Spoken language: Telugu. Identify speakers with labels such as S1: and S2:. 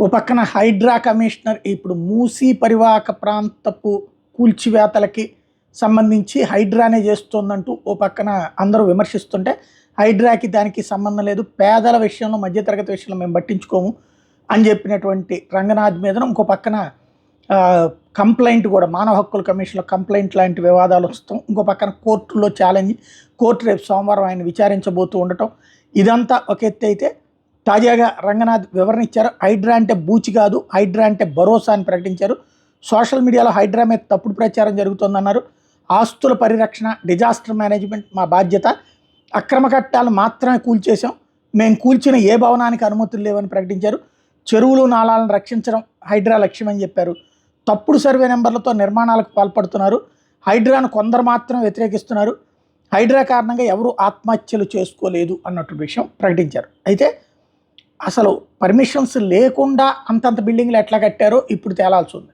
S1: ఓ పక్కన హైడ్రా కమిషనర్ ఇప్పుడు మూసీ పరివాహక ప్రాంతపు కూల్చివేతలకి సంబంధించి హైడ్రానే చేస్తోందంటూ ఓ పక్కన అందరూ విమర్శిస్తుంటే, హైడ్రాకి దానికి సంబంధం లేదు, పేదల విషయంలో మధ్యతరగతి విషయంలో మేము పట్టించుకోము అని చెప్పినటువంటి రంగనాథ్ మీదన ఇంకో పక్కన కంప్లైంట్ కూడా మానవ హక్కుల కమిషన్లో కంప్లైంట్ లాంటి వివాదాలు వస్తాం, ఇంకో పక్కన కోర్టులో ఛాలెంజ్, కోర్టు రేపు సోమవారం ఆయన విచారించబోతూ ఉండటం, ఇదంతా ఒక ఎత్తు అయితే తాజాగా రంగనాథ్ వివరణ ఇచ్చారు. హైడ్రా అంటే బూచి కాదు, హైడ్రా అంటే భరోసా అని ప్రకటించారు. సోషల్ మీడియాలో హైడ్రా మీద తప్పుడు ప్రచారం జరుగుతోందన్నారు. ఆస్తుల పరిరక్షణ, డిజాస్టర్ మేనేజ్మెంట్ మా బాధ్యత, అక్రమ కట్టాలు మాత్రమే కూల్చేశాం, మేము కూల్చిన ఏ భవనానికి అనుమతులు లేవని ప్రకటించారు. చెరువులు నాలాలను రక్షించడం హైడ్రా లక్ష్యమని చెప్పారు. తప్పుడు సర్వే నెంబర్లతో నిర్మాణాలకు పాల్పడుతున్నారు, హైడ్రాను కొందరు మాత్రమే వ్యతిరేకిస్తున్నారు, హైడ్రా కారణంగా ఎవరు ఆత్మహత్యలు చేసుకోలేదు అన్నట్టు విషయం ప్రకటించారు. అయితే అసలు పర్మిషన్స్ లేకుండా అంతంత బిల్డింగ్లు ఎట్లా కట్టారో ఇప్పుడు తేలాల్సి ఉంది.